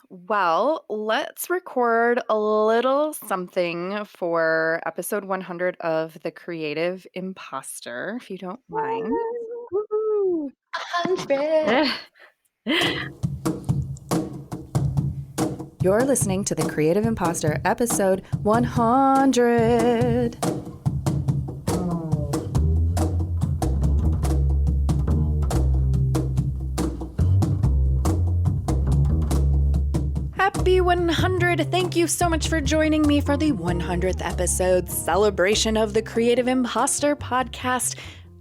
Well, let's record a little something for episode 100 of The Creative Impostor, if you don't mind. Woo! 100. You're listening to The Creative Impostor, episode 100. Happy 100! Thank you so much for joining me for the 100th episode celebration of the Creative Impostor podcast.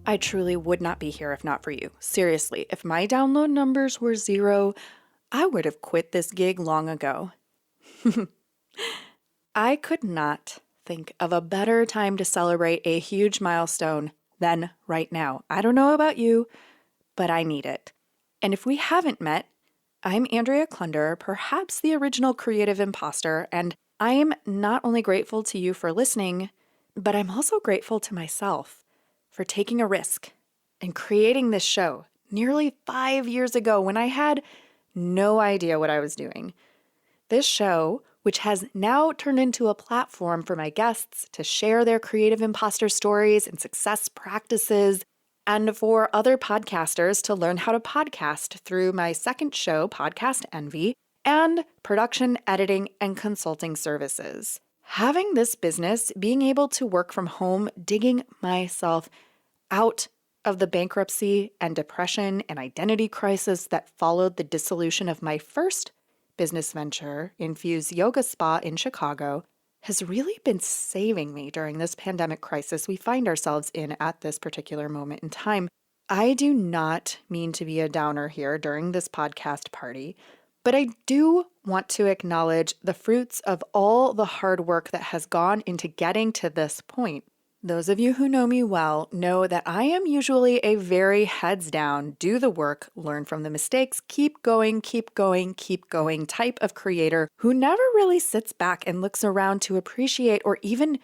I truly would not be here if not for you. Seriously, if my download numbers were 0, I would have quit this gig long ago. I could not think of a better time to celebrate a huge milestone than right now. I don't know about you, but I need it. And if we haven't met, I'm Andrea Klunder, perhaps the original Creative Impostor, and I am not only grateful to you for listening, but I'm also grateful to myself for taking a risk and creating this show nearly 5 years ago when I had no idea what I was doing. This show, which has now turned into a platform for my guests to share their creative imposter stories and success practices, and for other podcasters to learn how to podcast through my second show, Podcast Envy, and production, editing, and consulting services. Having this business, being able to work from home, digging myself out of the bankruptcy and depression and identity crisis that followed the dissolution of my first business venture, Infuse Yoga Spa in Chicago, has really been saving me during this pandemic crisis we find ourselves in at this particular moment in time. I do not mean to be a downer here during this podcast party, but I do want to acknowledge the fruits of all the hard work that has gone into getting to this point. Those of you who know me well know that I am usually a very heads down, do the work, learn from the mistakes, keep going type of creator who never really sits back and looks around to appreciate or even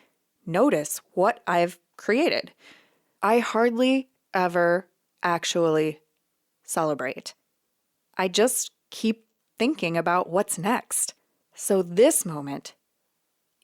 notice what I've created. I hardly ever actually celebrate. I just keep thinking about what's next. So this moment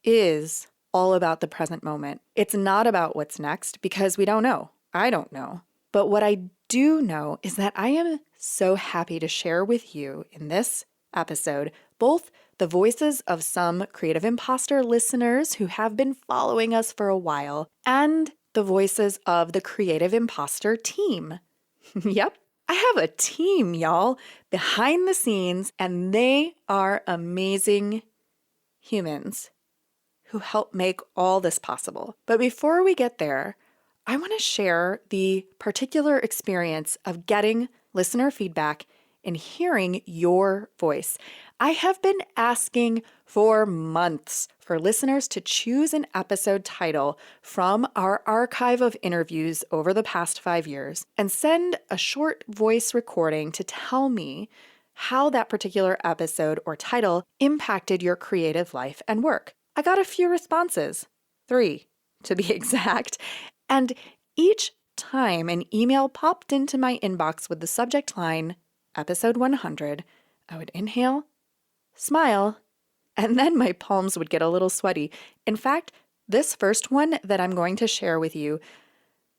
is all about the present moment. It's not about what's next because we don't know. I don't know. But what I do know is that I am so happy to share with you in this episode both the voices of some Creative Impostor listeners who have been following us for a while and the voices of the Creative Impostor team. Yep, I have a team, y'all, behind the scenes, and they are amazing humans who help make all this possible. But before we get there, I want to share the particular experience of getting listener feedback and hearing your voice. I have been asking for months for listeners to choose an episode title from our archive of interviews over the past 5 years and send a short voice recording to tell me how that particular episode or title impacted your creative life and work. I got a few responses, 3 to be exact, and each time an email popped into my inbox with the subject line, episode 100, I would inhale, smile, and then my palms would get a little sweaty. In fact, this first one that I'm going to share with you,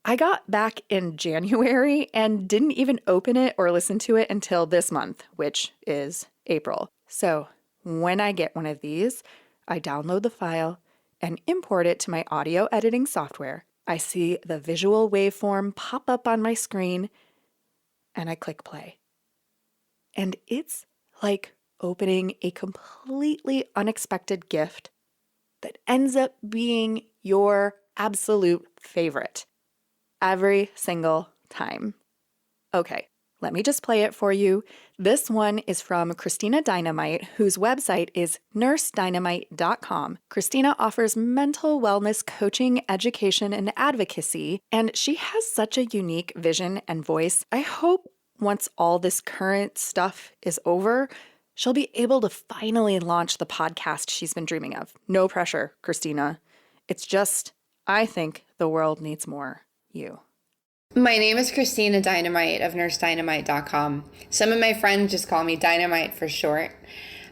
I got back in January and didn't even open it or listen to it until this month, which is April. So when I get one of these, I download the file and import it to my audio editing software. I see the visual waveform pop up on my screen, and I click play. And it's like opening a completely unexpected gift that ends up being your absolute favorite every single time. Okay. Let me just play it for you. This one is from Christina Dynamite, whose website is nursedynamite.com. Christina offers mental wellness coaching, education, and advocacy, and she has such a unique vision and voice. I hope once all this current stuff is over, she'll be able to finally launch the podcast she's been dreaming of. No pressure, Christina. It's just, I think the world needs more you. My name is Christina Dynamite of nursedynamite.com. Some of my friends just call me Dynamite for short.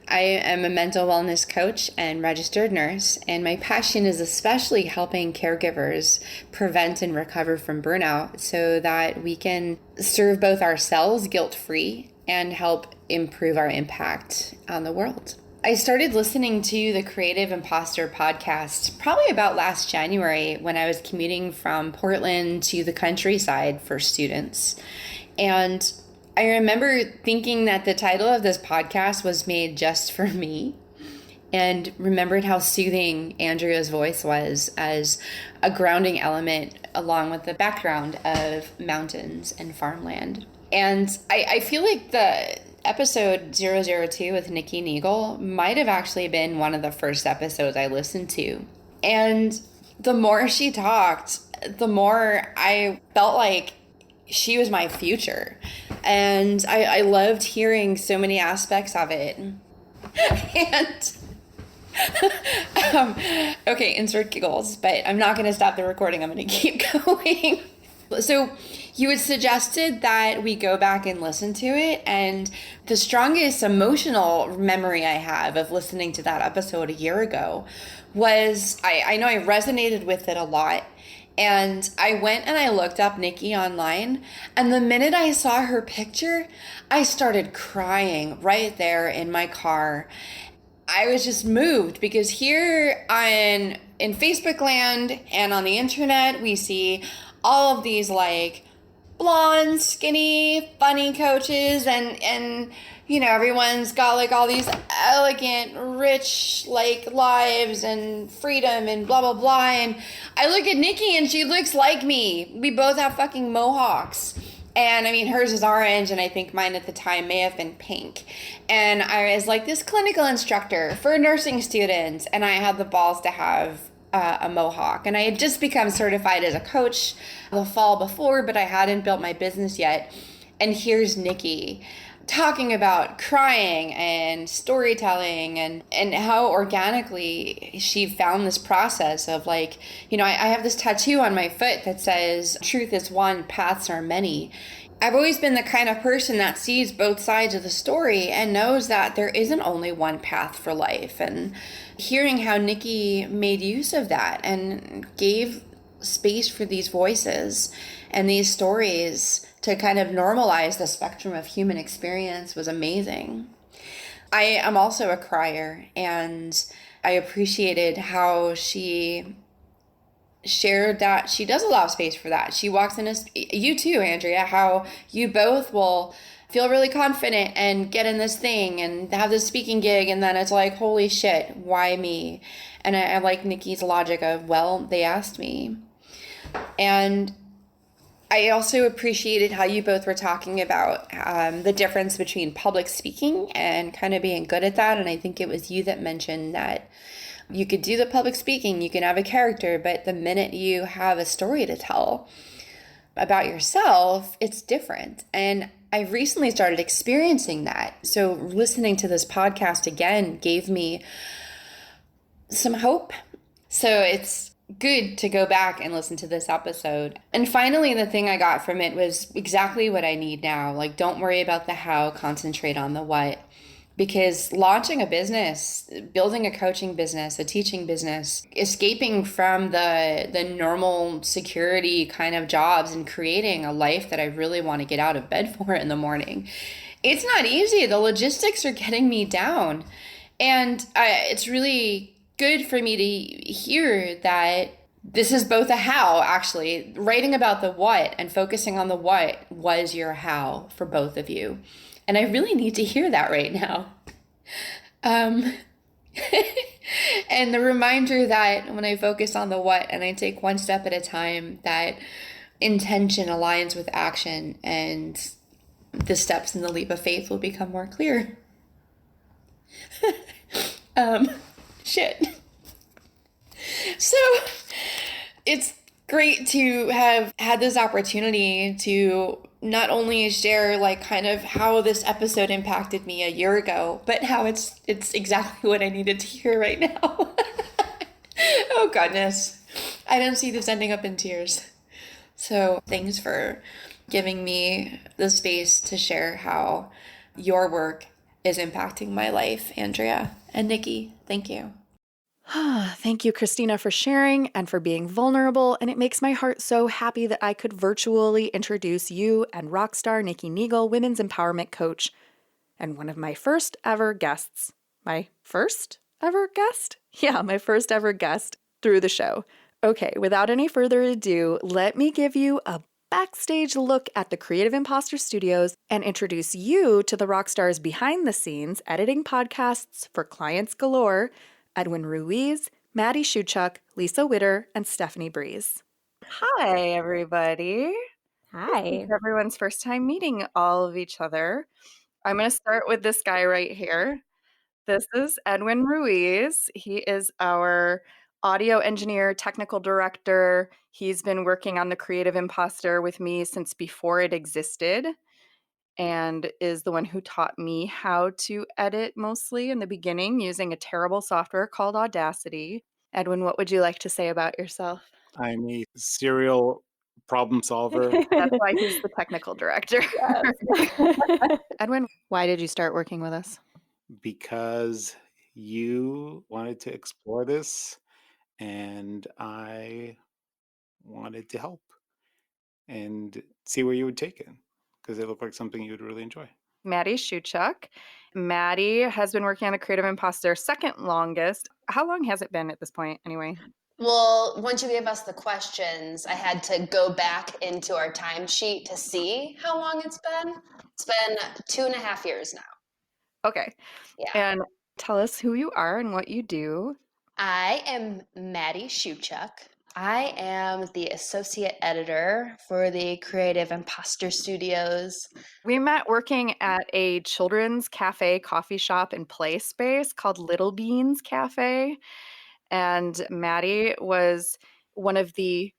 I am a mental wellness coach and registered nurse, and my passion is especially helping caregivers prevent and recover from burnout so that we can serve both ourselves guilt-free and help improve our impact on the world. I started listening to the Creative Impostor podcast probably about last January when I was commuting from Portland to the countryside for students. And I remember thinking that the title of this podcast was made just for me, and remembered how soothing Andrea's voice was as a grounding element along with the background of mountains and farmland. And I feel like the episode 002 with Nikki Neagle might have actually been one of the first episodes I listened to. And the more she talked, the more I felt like she was my future. And I loved hearing so many aspects of it. And okay, insert giggles, but I'm not going to stop the recording. I'm going to keep going. So you had suggested that we go back and listen to it. And the strongest emotional memory I have of listening to that episode a year ago was, I know I resonated with it a lot. And I went and I looked up Nikki online, and the minute I saw her picture, I started crying right there in my car. I was just moved because here in Facebook land and on the internet, we see all of these like blonde, skinny, funny coaches, and you know, everyone's got like all these elegant, rich like lives and freedom and blah blah blah. And I look at Nikki and she looks like me. We both have fucking mohawks. And I mean, hers is orange, and I think mine at the time may have been pink. And I was like this clinical instructor for nursing students, and I had the balls to have a mohawk. And I had just become certified as a coach the fall before, but I hadn't built my business yet. And here's Nikki talking about crying and storytelling and how organically she found this process of like, you know, I have this tattoo on my foot that says, truth is one, paths are many. I've always been the kind of person that sees both sides of the story and knows that there isn't only one path for life. And hearing how Nikki made use of that and gave space for these voices and these stories to kind of normalize the spectrum of human experience was amazing. I am also a crier, and I appreciated how she shared that she does allow space for that. She walks in you too, Andrea, how you both will feel really confident and get in this thing and have this speaking gig, and then it's like, holy shit, why me? And I like Nikki's logic of, well, they asked me. And I also appreciated how you both were talking about the difference between public speaking and kind of being good at that. And I think it was you that mentioned that you could do the public speaking, you can have a character, but the minute you have a story to tell about yourself, it's different. And I recently started experiencing that. So listening to this podcast again gave me some hope. So it's good to go back and listen to this episode. And finally, the thing I got from it was exactly what I need now. Like, don't worry about the how, concentrate on the what. Because launching a business, building a coaching business, a teaching business, escaping from the normal security kind of jobs and creating a life that I really want to get out of bed for in the morning, it's not easy. The logistics are getting me down. And it's really good for me to hear that this is both a how, actually. Writing about the what and focusing on the what was your how for both of you. And I really need to hear that right now. And the reminder that when I focus on the what and I take one step at a time, that intention aligns with action and the steps in the leap of faith will become more clear. Shit. So it's great to have had this opportunity to not only share like kind of how this episode impacted me a year ago, but how it's exactly what I needed to hear right now. Oh goodness. I don't see this ending up in tears. So thanks for giving me the space to share how your work is impacting my life, Andrea. And Nikki, thank you. Thank you, Christina, for sharing and for being vulnerable. And it makes my heart so happy that I could virtually introduce you and rockstar Nikki Neagle, women's empowerment coach, and one of my first ever guests. My first ever guest? Yeah, my first ever guest through the show. Okay, without any further ado, let me give you a backstage look at the Creative Impostor Studios and introduce you to the rock stars behind the scenes editing podcasts for clients galore, Edwin Ruiz, Maddie Shuchuk, Lisa Witter, and Stephanie Breeze. Hi, everybody. This is Hi. everyone's first time meeting all of each other. I'm going to start with this guy right here. This is Edwin Ruiz. He is our audio engineer, technical director. He's been working on the Creative Imposter with me since before it existed and is the one who taught me how to edit mostly in the beginning using a terrible software called Audacity. Edwin, what would you like to say about yourself? I'm a serial problem solver. That's why he's the technical director. Yes. Edwin, why did you start working with us? Because you wanted to explore this and I wanted to help and see where you would take it because it looked like something you would really enjoy. Maddie Shuchuk. Maddie has been working on the Creative Imposter second longest. How long has it been at this point, anyway? Well, once you gave us the questions, I had to go back into our timesheet to see how long it's been. It's been 2.5 years now. Okay. Yeah. And tell us who you are and what you do. I am Maddie Shuchuk. I am the associate editor for the Creative Impostor Studios. We met working at a children's cafe, coffee shop, and play space called Little Beans Cafe. And Maddie was one of the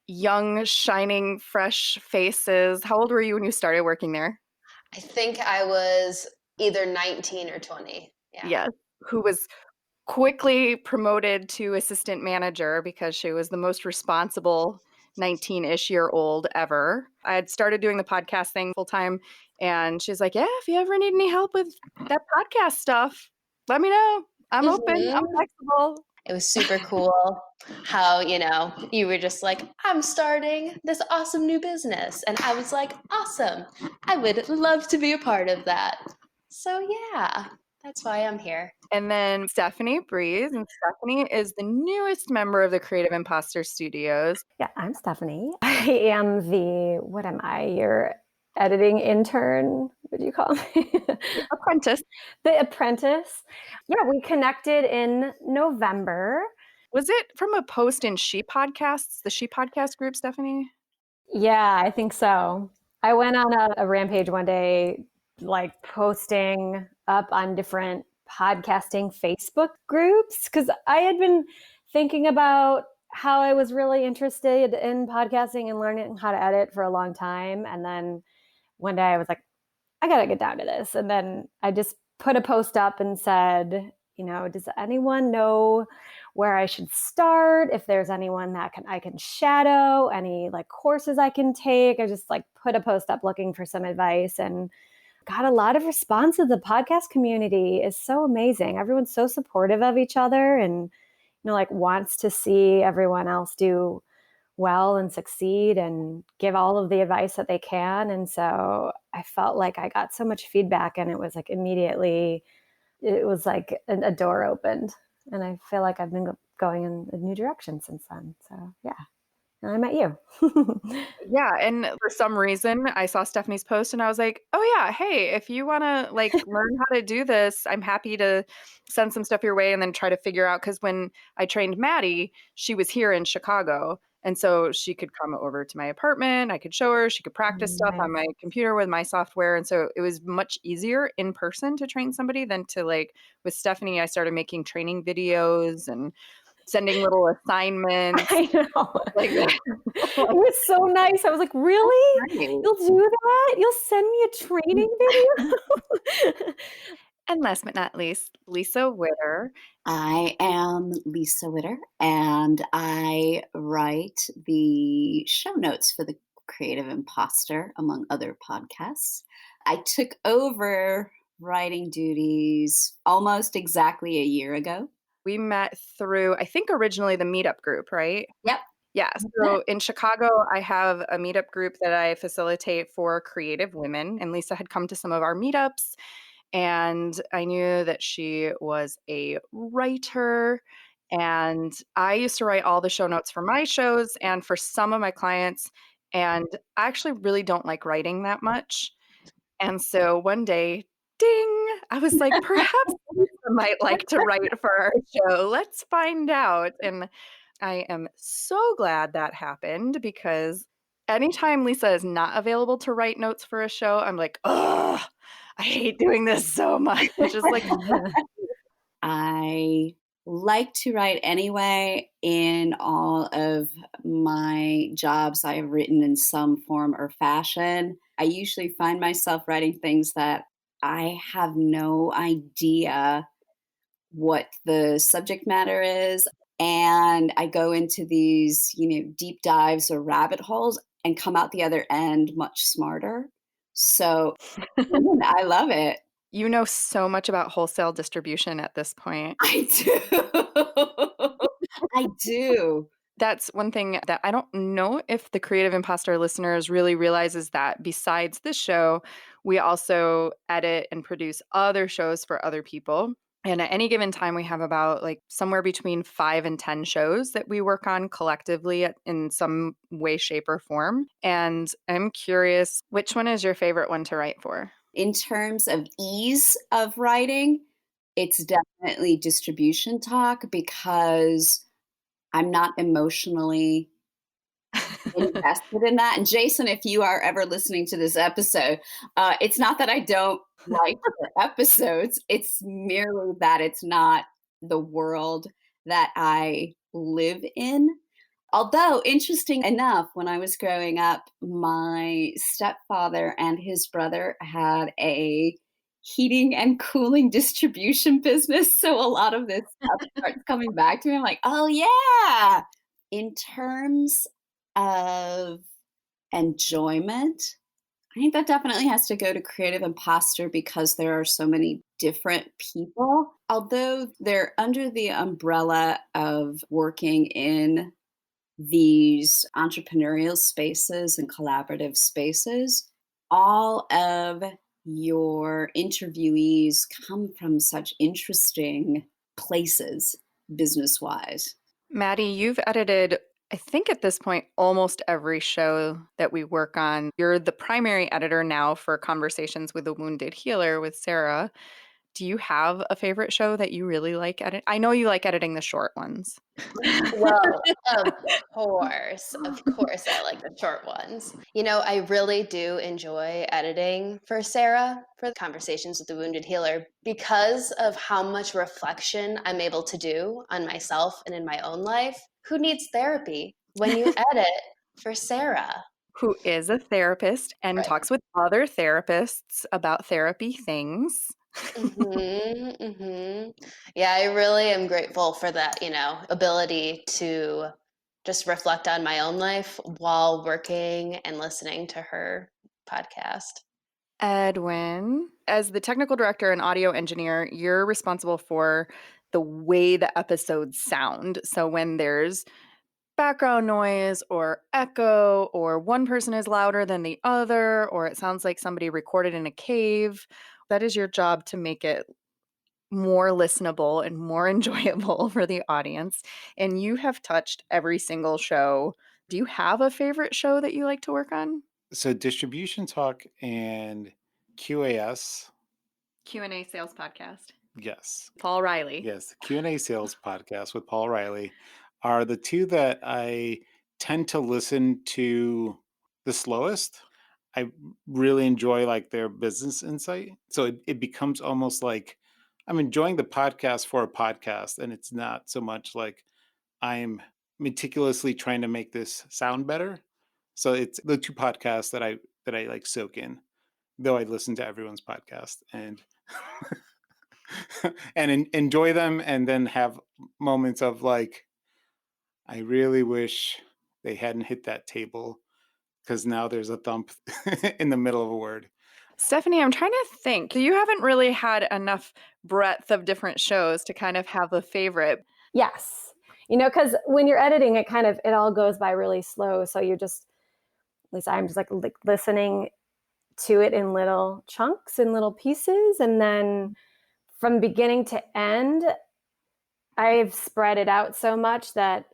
young, shining, fresh faces. How old were you when you started working there? I think I was either 19 or 20. Yeah. Yes. Who was quickly promoted to assistant manager because she was the most responsible 19-ish year old ever. I had started doing the podcast thing full time, and she's like, yeah, if you ever need any help with that podcast stuff, let me know. I'm open. I'm flexible. It was super cool how, you were just like, I'm starting this awesome new business. And I was like, awesome. I would love to be a part of that. So yeah, that's why I'm here. And then Stephanie Breeze. And Stephanie is the newest member of the Creative Impostor Studios. Yeah, I'm Stephanie. I am what am I? Your editing intern, would you call me? Apprentice. The apprentice. Yeah, we connected in November. Was it from a post in She Podcasts, the She Podcast group, Stephanie? Yeah, I think so. I went on a rampage one day, like posting up on different podcasting Facebook groups because I had been thinking about how I was really interested in podcasting and learning how to edit for a long time. And then one day I was like, I got to get down to this. And then I just put a post up and said, does anyone know where I should start? If there's anyone that I can shadow, any like courses I can take. I just like put a post up looking for some advice and got a lot of responses. The podcast community is so amazing. Everyone's so supportive of each other and, like wants to see everyone else do well and succeed and give all of the advice that they can. And so I felt like I got so much feedback and it was like immediately, it was like a door opened. And I feel like I've been going in a new direction since then. So yeah. And I met you. Yeah. And for some reason, I saw Stephanie's post and I was like, oh, yeah, hey, if you want to like learn how to do this, I'm happy to send some stuff your way and then try to figure out. Because when I trained Maddie, she was here in Chicago. And so she could come over to my apartment. I could show her. She could practice stuff on my computer with my software. And so it was much easier in person to train somebody than to like with Stephanie. I started making training videos and sending little assignments. I know. Like that. It was so nice. I was like, really? You'll do that? You'll send me a training video? And last but not least, Lisa Witter. I am Lisa Witter, and I write the show notes for the Creative Imposter, among other podcasts. I took over writing duties almost exactly a year ago. We met through, I think, originally the meetup group, right? Yep. Yeah. So in Chicago, I have a meetup group that I facilitate for creative women. And Lisa had come to some of our meetups, and I knew that she was a writer. And I used to write all the show notes for my shows and for some of my clients. And I actually really don't like writing that much. And so one day, ding, I was like, perhaps Lisa might like to write for our show. Let's find out. And I am so glad that happened, because anytime Lisa is not available to write notes for a show, I'm like, oh, I hate doing this so much. It's just like, I like to write anyway. In all of my jobs, I have written in some form or fashion. I usually find myself writing things that I have no idea what the subject matter is. And I go into these, deep dives or rabbit holes and come out the other end much smarter. So I love it. you know so much about wholesale distribution at this point. I do. I do. That's one thing that I don't know if the Creative Impostor listeners really realizes, that besides this show, we also edit and produce other shows for other people. And at any given time, we have about like somewhere between 5 and 10 shows that we work on collectively in some way, shape, or form. And I'm curious, which one is your favorite one to write for? In terms of ease of writing, it's definitely distribution talk, because I'm not emotionally invested in that. And Jason, if you are ever listening to this episode, it's not that I don't like the episodes. It's merely that it's not the world that I live in. Although, interesting enough, when I was growing up, my stepfather and his brother had a heating and cooling distribution business. So a lot of this stuff starts coming back to me. I'm like, oh, yeah. In terms of enjoyment, I think that definitely has to go to Creative Imposter, because there are so many different people. Although they're under the umbrella of working in these entrepreneurial spaces and collaborative spaces, all of your interviewees come from such interesting places business wise. Maddie, you've edited, I think at this point, almost every show that we work on. You're the primary editor now for Conversations with a Wounded Healer with Sarah. Do you have a favorite show that you really like edit? I know you like editing the short ones. Well, of course, I like the short ones. I really do enjoy editing for Sarah for the Conversations with the Wounded Healer, because of how much reflection I'm able to do on myself and in my own life. Who needs therapy when you edit for Sarah? Who is a therapist and Right. talks with other therapists about therapy things. Yeah, I really am grateful for that, ability to just reflect on my own life while working and listening to her podcast. Edwin, as the technical director and audio engineer, you're responsible for the way the episodes sound. So when there's background noise or echo, or one person is louder than the other, or it sounds like somebody recorded in a cave, that is your job to make it more listenable and more enjoyable for the audience. And you have touched every single show. Do you have a favorite show that you like to work on? So distribution talk and QAS, Q&A sales podcast. yes. Paul Riley. Yes, the Q&A sales podcast with Paul Riley are the two that I tend to listen to the slowest. I really enjoy like their business insight. So it becomes almost like I'm enjoying the podcast for a podcast, and it's not so much like I'm meticulously trying to make this sound better. So it's the two podcasts that I like soak in, though I listen to everyone's podcast and and enjoy them, and then have moments of like, I really wish they hadn't hit that table, because now there's a thump in the middle of a word. Stephanie, I'm trying to think. You haven't really had enough breadth of different shows to kind of have a favorite. Yes. Because when you're editing, it all goes by really slow. So you're just, at least I'm just like listening to it in little chunks and little pieces. And then from beginning to end, I've spread it out so much that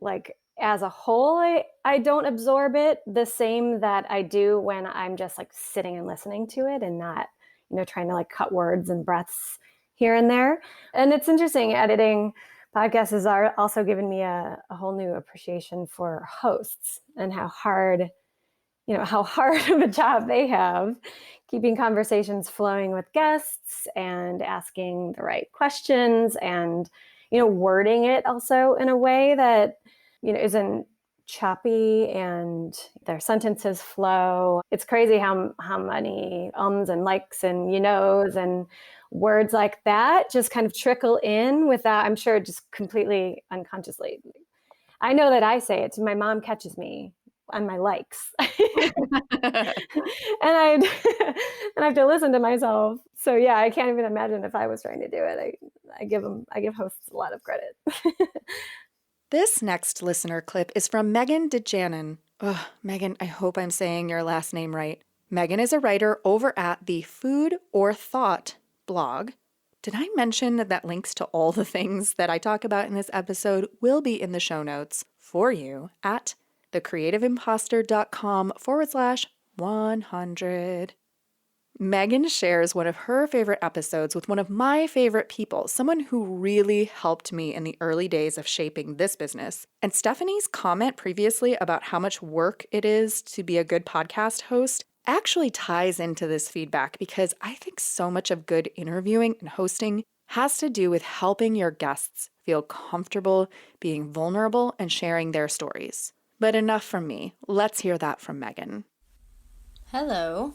like as a whole, I don't absorb it the same that I do when I'm just like sitting and listening to it and not, trying to like cut words and breaths here and there. And it's interesting, editing podcasts has also given me a whole new appreciation for hosts and how hard of a job they have keeping conversations flowing with guests and asking the right questions and, wording it also in a way that, isn't choppy and their sentences flow. It's crazy how many ums and likes and and words like that just kind of trickle in without, I'm sure, just completely unconsciously. I know that I say it. My mom catches me on my likes. and I have to listen to myself. So yeah, I can't even imagine if I was trying to do it. I give hosts a lot of credit. This next listener clip is from Megan DeJanin. Oh, Megan, I hope I'm saying your last name right. Megan is a writer over at the Food or Thought blog. Did I mention that links to all the things that I talk about in this episode will be in the show notes for you at thecreativeimpostor.com/100. Megan shares one of her favorite episodes with one of my favorite people, someone who really helped me in the early days of shaping this business. And Stephanie's comment previously about how much work it is to be a good podcast host actually ties into this feedback because I think so much of good interviewing and hosting has to do with helping your guests feel comfortable being vulnerable and sharing their stories. But enough from me. Let's hear that from Megan. Hello.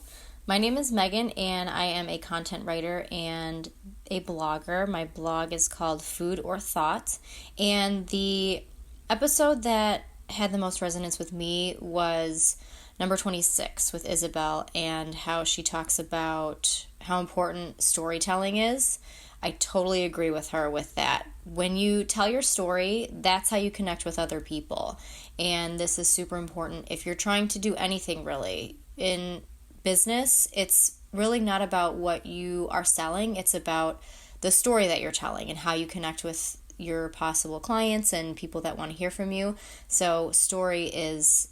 My name is Megan, and I am a content writer and a blogger. My blog is called Food or Thought, and the episode that had the most resonance with me was number 26 with Isabel and how she talks about how important storytelling is. I totally agree with her with that. When you tell your story, that's how you connect with other people, and this is super important if you're trying to do anything really. In business, it's really not about what you are selling. It's about the story that you're telling and how you connect with your possible clients and people that want to hear from you. So story is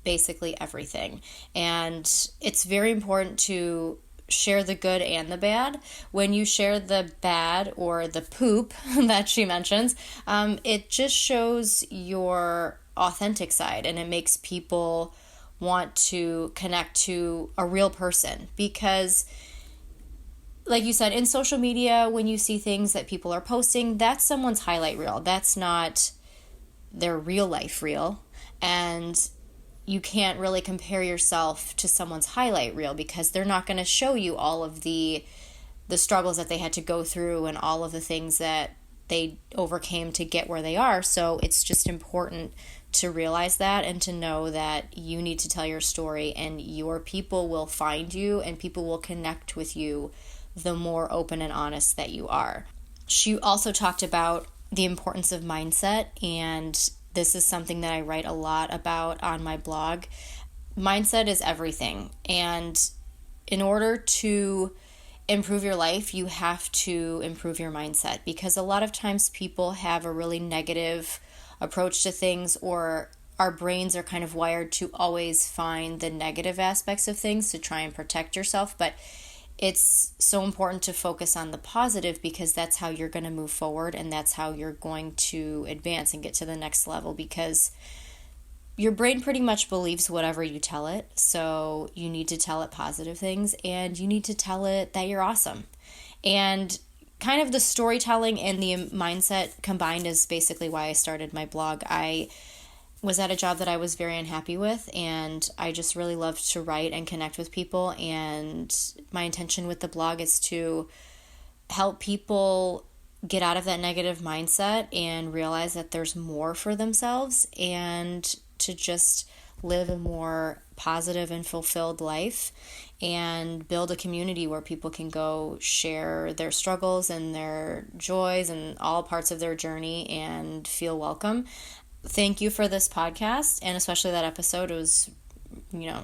basically everything. And it's very important to share the good and the bad. When you share the bad or the poop that she mentions, it just shows your authentic side and it makes people want to connect to a real person because, like you said, in social media, when you see things that people are posting, that's someone's highlight reel. That's not their real life reel. And you can't really compare yourself to someone's highlight reel because they're not going to show you all of the struggles that they had to go through and all of the things that they overcame to get where they are. So it's just important to realize that and to know that you need to tell your story and your people will find you and people will connect with you the more open and honest that you are. She also talked about the importance of mindset, and this is something that I write a lot about on my blog. Mindset is everything, and in order to improve your life, you have to improve your mindset because a lot of times people have a really negative approach to things, or our brains are kind of wired to always find the negative aspects of things to try and protect yourself. But it's so important to focus on the positive because that's how you're going to move forward and that's how you're going to advance and get to the next level, because your brain pretty much believes whatever you tell it. So you need to tell it positive things and you need to tell it that you're awesome. And kind of the storytelling and the mindset combined is basically why I started my blog. I was at a job that I was very unhappy with, and I just really loved to write and connect with people. And my intention with the blog is to help people get out of that negative mindset and realize that there's more for themselves, and to just live a more positive and fulfilled life and build a community where people can go share their struggles and their joys and all parts of their journey and feel welcome. Thank you for this podcast, and especially that episode. It was,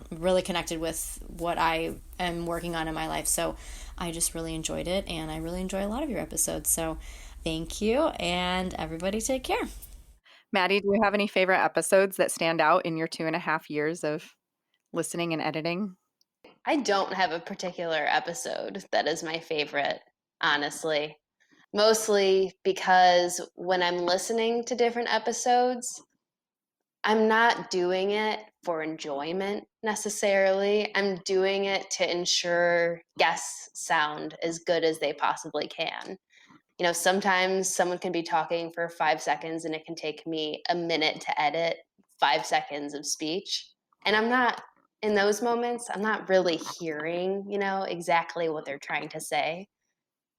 really connected with what I am working on in my life. So I just really enjoyed it, and I really enjoy a lot of your episodes. So thank you, and everybody take care. Maddie, do you have any favorite episodes that stand out in your 2.5 years of listening and editing? I don't have a particular episode that is my favorite, honestly. Mostly because when I'm listening to different episodes, I'm not doing it for enjoyment necessarily. I'm doing it to ensure guests sound as good as they possibly can. Sometimes someone can be talking for 5 seconds and it can take me a minute to edit 5 seconds of speech. And in those moments, I'm not really hearing, exactly what they're trying to say.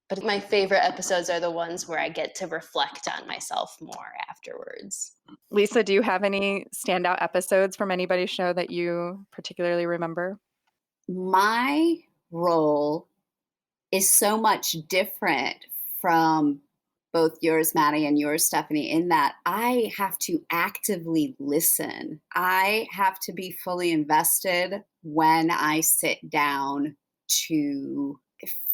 But my favorite episodes are the ones where I get to reflect on myself more afterwards. Lisa, do you have any standout episodes from anybody's show that you particularly remember? My role is so much different from both yours, Maddie, and yours, Stephanie, in that I have to actively listen. I have to be fully invested when I sit down to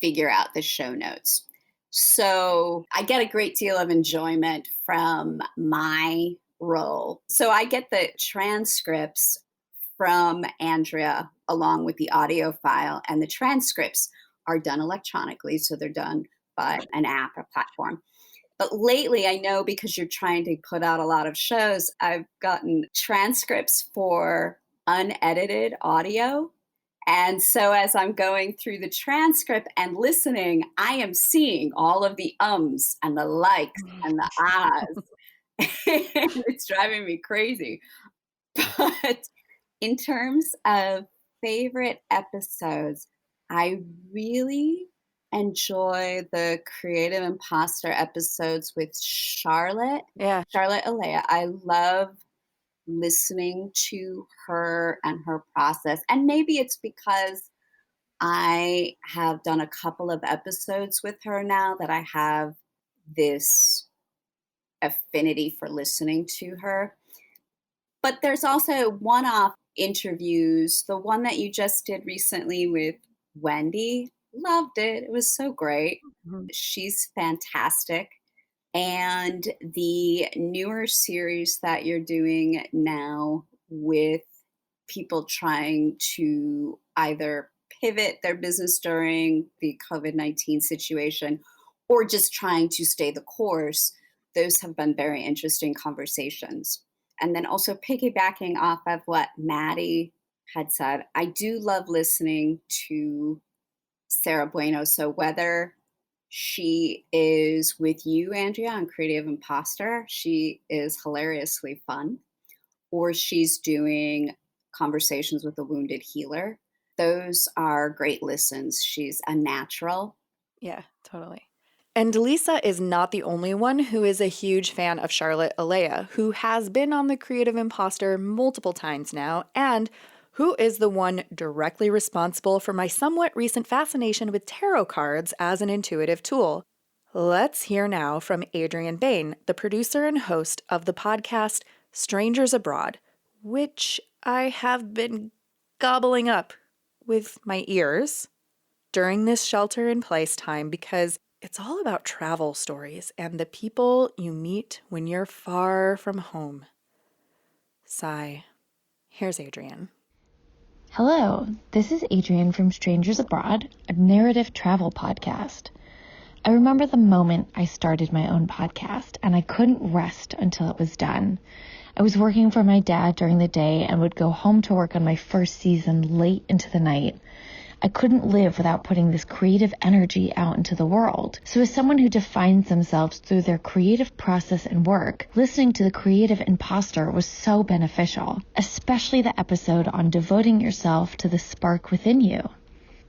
figure out the show notes. So I get a great deal of enjoyment from my role. So I get the transcripts from Andrea along with the audio file, and the transcripts are done electronically. So they're done by an app or platform. But lately, I know because you're trying to put out a lot of shows, I've gotten transcripts for unedited audio. And so as I'm going through the transcript and listening, I am seeing all of the ums and the likes and the ahs. It's driving me crazy. But in terms of favorite episodes, I really enjoy the Creative Impostor episodes with Charlotte. Yeah. Charlotte Alea. I love listening to her and her process. And maybe it's because I have done a couple of episodes with her now that I have this affinity for listening to her. But there's also one-off interviews. The one that you just did recently with Wendy, loved it. It was so great. Mm-hmm. She's fantastic. And the newer series that you're doing now with people trying to either pivot their business during the COVID-19 situation or just trying to stay the course, those have been very interesting conversations. And then also piggybacking off of what Maddie had said, I do love listening to Sarah Bueno. So whether she is with you, Andrea, on Creative Impostor, she is hilariously fun, or she's doing Conversations with a Wounded Healer. Those are great listens. She's a natural. Yeah, totally. And Lisa is not the only one who is a huge fan of Charlotte Alea, who has been on the Creative Impostor multiple times now, and who is the one directly responsible for my somewhat recent fascination with tarot cards as an intuitive tool. Let's hear now from Adrian Bain, the producer and host of the podcast Strangers Abroad, which I have been gobbling up with my ears during this shelter-in-place time because it's all about travel stories and the people you meet when you're far from home. Sigh. Here's Adrian. Hello, this is Adrian from Strangers Abroad, a narrative travel podcast. I remember the moment I started my own podcast, and I couldn't rest until it was done. I was working for my dad during the day and would go home to work on my first season late into the night. I couldn't live without putting this creative energy out into the world. So as someone who defines themselves through their creative process and work, listening to the Creative Impostor was so beneficial, especially the episode on devoting yourself to the spark within you.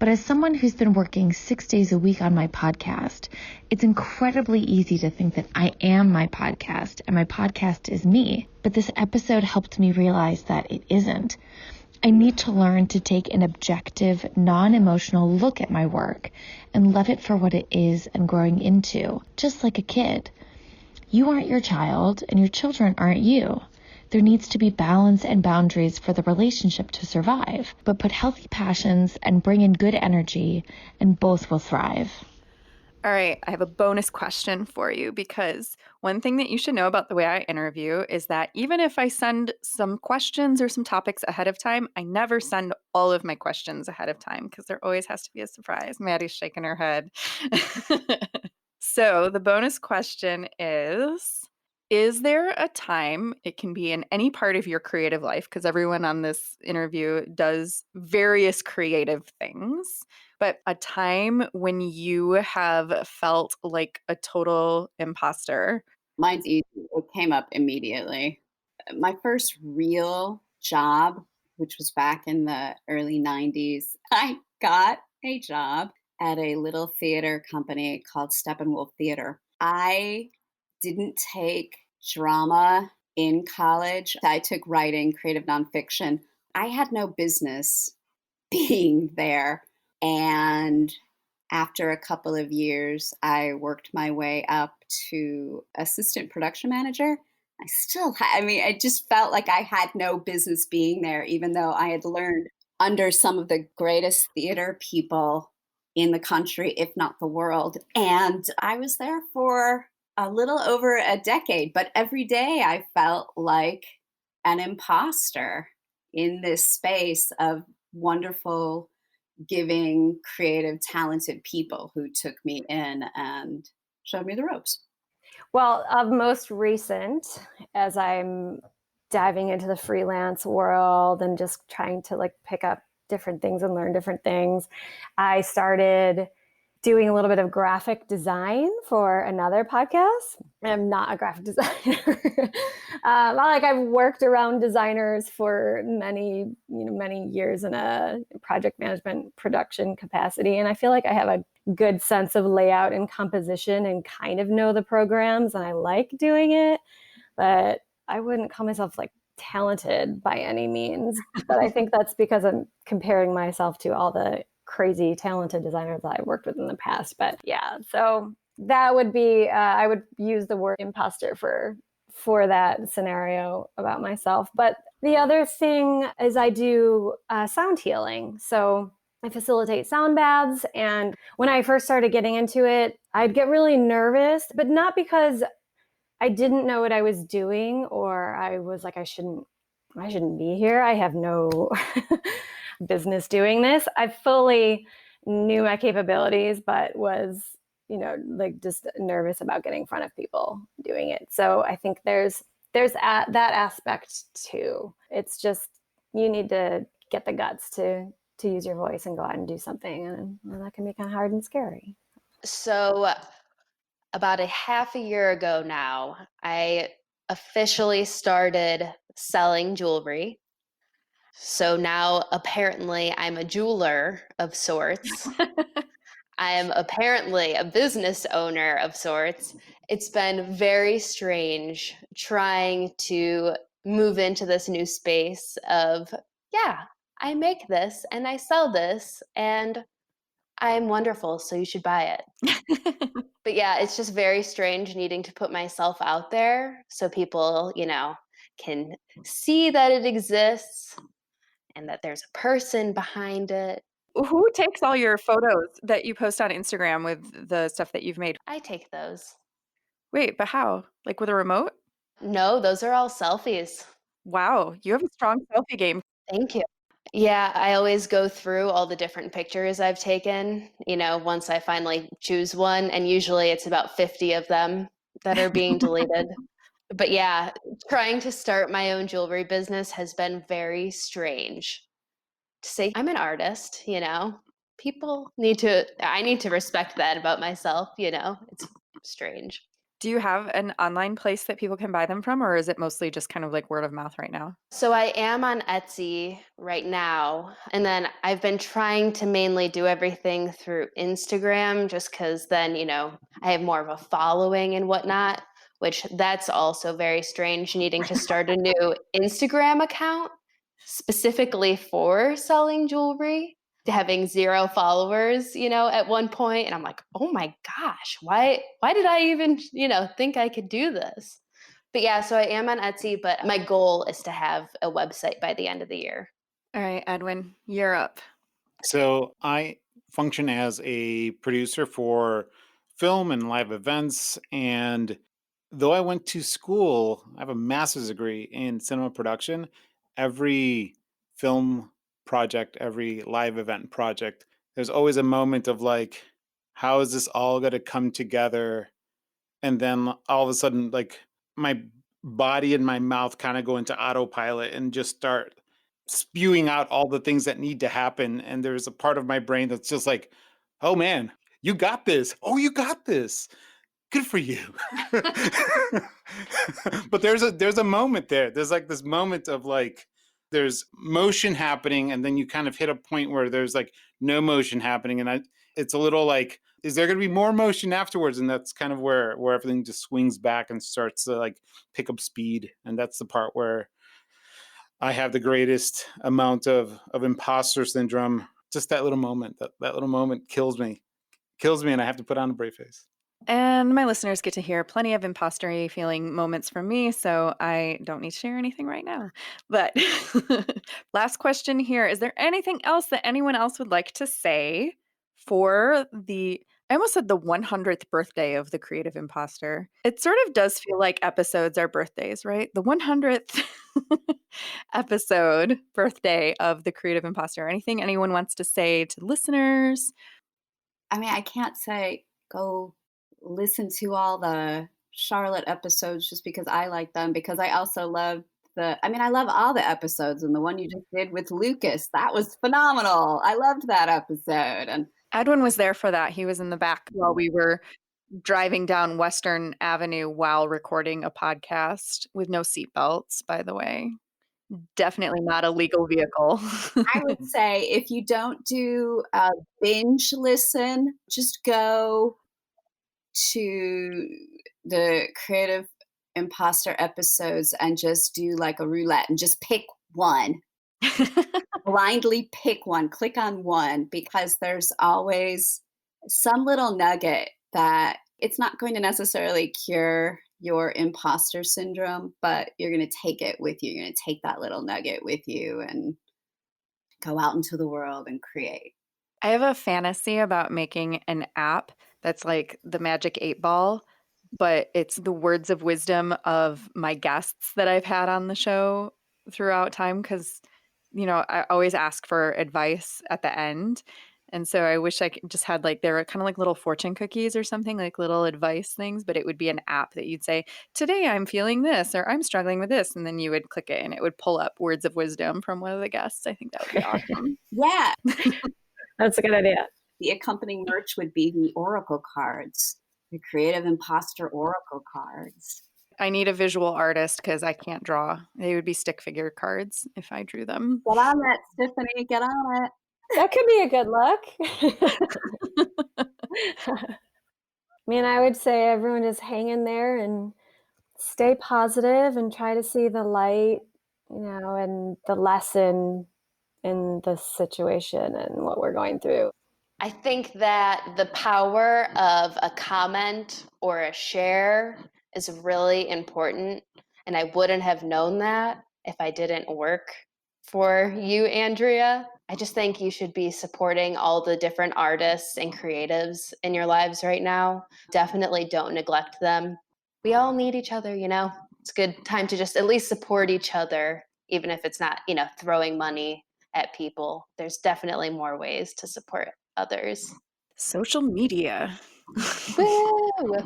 But as someone who's been working 6 days a week on my podcast, it's incredibly easy to think that I am my podcast and my podcast is me. But this episode helped me realize that it isn't. I need to learn to take an objective, non-emotional look at my work and love it for what it is and growing into, just like a kid. You aren't your child, and your children aren't you. There needs to be balance and boundaries for the relationship to survive, but put healthy passions and bring in good energy, and both will thrive. All right, I have a bonus question for you, because one thing that you should know about the way I interview is that even if I send some questions or some topics ahead of time, I never send all of my questions ahead of time because there always has to be a surprise. Maddie's shaking her head. So the bonus question is there a time, it can be in any part of your creative life, because everyone on this interview does various creative things, but a time when you have felt like a total imposter? Mine's easy. It came up immediately. My first real job, which was back in the early 90s, I got a job at a little theater company called Steppenwolf Theater. I didn't take drama in college. I took writing, creative nonfiction. I had no business being there. And after a couple of years, I worked my way up to assistant production manager. I just felt like I had no business being there, even though I had learned under some of the greatest theater people in the country, if not the world. And I was there for a little over a decade, but every day I felt like an imposter in this space of wonderful, giving, creative, talented people who took me in and showed me the ropes. Well, of most recent, as I'm diving into the freelance world and just trying to like pick up different things and learn different things, I started doing a little bit of graphic design for another podcast. I'm not a graphic designer. Not like I've worked around designers for many years in a project management production capacity. And I feel like I have a good sense of layout and composition and kind of know the programs, and I like doing it, but I wouldn't call myself like talented by any means. But I think that's because I'm comparing myself to all the crazy talented designers that I've worked with in the past. But yeah, so that would be, I would use the word imposter for that scenario about myself. But the other thing is I do sound healing. So I facilitate sound baths. And when I first started getting into it, I'd get really nervous, but not because I didn't know what I was doing or I was like, I shouldn't be here. I have no business doing this. I fully knew my capabilities, but was, like just nervous about getting in front of people doing it. So I think there's that aspect too. It's just, you need to get the guts to use your voice and go out and do something. And that can be kind of hard and scary. So about a half a year ago now, I officially started selling jewelry. So now apparently I'm a jeweler of sorts. I am apparently a business owner of sorts. It's been very strange trying to move into this new space of, yeah, I make this and I sell this and I'm wonderful, so you should buy it. But yeah, it's just very strange needing to put myself out there so people, can see that it exists and that there's a person behind it. Who takes all your photos that you post on Instagram with the stuff that you've made? I take those. Wait, but how? Like with a remote? No, those are all selfies. Wow, you have a strong selfie game. Thank you. Yeah, I always go through all the different pictures I've taken, once I finally choose one, and usually it's about 50 of them that are being deleted. But yeah, trying to start my own jewelry business has been very strange. To say I'm an artist, I need to respect that about myself, it's strange. Do you have an online place that people can buy them from, or is it mostly just kind of like word of mouth right now? So I am on Etsy right now. And then I've been trying to mainly do everything through Instagram just because then, I have more of a following and whatnot, which that's also very strange, needing to start a new Instagram account specifically for selling jewelry, to having 0 followers, at one point. And I'm like, oh my gosh, why did I even, think I could do this? But yeah, so I am on Etsy, but my goal is to have a website by the end of the year. All right, Edwin, you're up. So I function as a producer for film and live events. And though I went to school, I have a master's degree in cinema production. Every film project, every live event project, there's always a moment of like, how is this all going to come together? And then all of a sudden, like my body and my mouth kind of go into autopilot and just start spewing out all the things that need to happen. And there's a part of my brain that's just like, oh man, you got this. Oh, you got this. Good for you. But there's a moment there. There's like this moment of like, there's motion happening, and then you kind of hit a point where there's like no motion happening. And it's a little like, is there going to be more motion afterwards? And that's kind of where everything just swings back and starts to like pick up speed. And that's the part where I have the greatest amount of imposter syndrome. Just that little moment, that little moment kills me, and I have to put on a brave face. And my listeners get to hear plenty of impostery feeling moments from me, so I don't need to share anything right now. But last question here. Is there anything else that anyone else would like to say for I almost said the 100th birthday of the Creative Imposter. It sort of does feel like episodes are birthdays, right? The 100th episode birthday of the Creative Imposter. Anything anyone wants to say to listeners? I mean, I can't say go listen to all the Charlotte episodes just because I like them, because I also love I love all the episodes, and the one you just did with Lucas, that was phenomenal. I loved that episode. And Edwin was there for that. He was in the back while we were driving down Western Avenue while recording a podcast with no seatbelts, by the way. Definitely not a legal vehicle. I would say if you don't do a binge listen, just go to the Creative Imposter episodes and just do like a roulette and just pick one. Blindly pick one, click on one, because there's always some little nugget that it's not going to necessarily cure your imposter syndrome, but you're going to take it with you. You're going to take that little nugget with you and go out into the world and create. I have a fantasy about making an app that's like the Magic 8-Ball, but it's the words of wisdom of my guests that I've had on the show throughout time, because I always ask for advice at the end. And so I wish I just had like, they were kind of like little fortune cookies or something, like little advice things, but it would be an app that you'd say, today I'm feeling this, or I'm struggling with this. And then you would click it and it would pull up words of wisdom from one of the guests. I think that would be awesome. Yeah. That's a good idea. The accompanying merch would be the Oracle cards, the Creative Imposter Oracle cards. I need a visual artist because I can't draw. They would be stick figure cards if I drew them. Get on that, Tiffany. Get on it. That could be a good look. I mean, I would say everyone is hang in there and stay positive and try to see the light, and the lesson in the situation and what we're going through. I think that the power of a comment or a share is really important. And I wouldn't have known that if I didn't work for you, Andrea. I just think you should be supporting all the different artists and creatives in your lives right now. Definitely don't neglect them. We all need each other, It's a good time to just at least support each other, even if it's not, throwing money at people. There's definitely more ways to support others. Social media. Woo!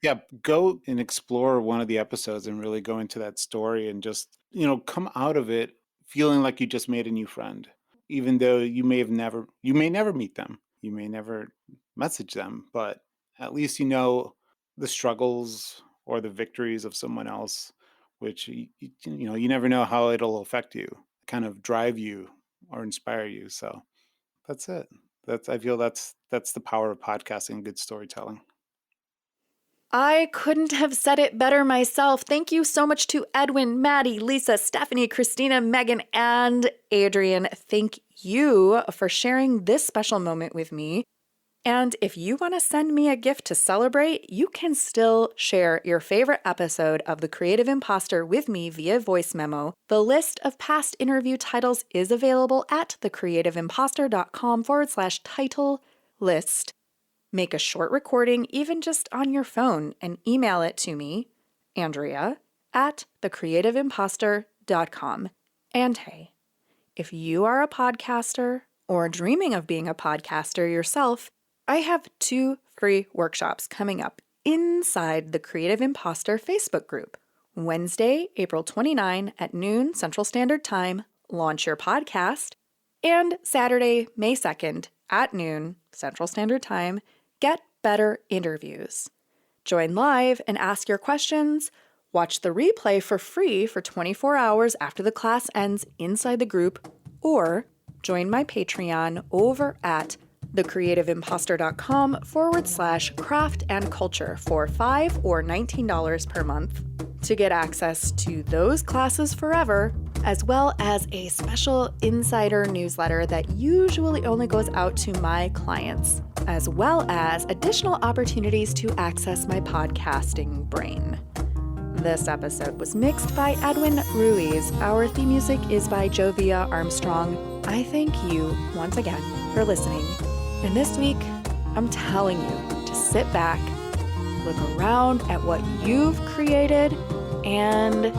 Yeah, go and explore one of the episodes and really go into that story and just, come out of it feeling like you just made a new friend, even though you may never meet them. You may never message them, but at least the struggles or the victories of someone else, which you never know how it'll affect you, kind of drive you or inspire you. So that's it. I feel that's the power of podcasting and good storytelling. I couldn't have said it better myself. Thank you so much to Edwin, Maddie, Lisa, Stephanie, Christina, Megan, and Adrian. Thank you for sharing this special moment with me. And if you want to send me a gift to celebrate, you can still share your favorite episode of The Creative Impostor with me via voice memo. The list of past interview titles is available at thecreativeimpostor.com/title list. Make a short recording, even just on your phone, and email it to me, Andrea, at thecreativeimpostor.com. And hey, if you are a podcaster or dreaming of being a podcaster yourself, I have 2 free workshops coming up inside the Creative Impostor Facebook group. Wednesday, April 29 at noon Central Standard Time, launch your podcast. And Saturday, May 2nd at noon Central Standard Time, get better interviews. Join live and ask your questions. Watch the replay for free for 24 hours after the class ends inside the group, or join my Patreon over at thecreativeimpostor.com/craft and culture for $5 or $19 per month to get access to those classes forever, as well as a special insider newsletter that usually only goes out to my clients, as well as additional opportunities to access my podcasting brain. This episode was mixed by Edwin Ruiz. Our theme music is by Jovia Armstrong. I thank you once again for listening. And this week, I'm telling you to sit back, look around at what you've created, and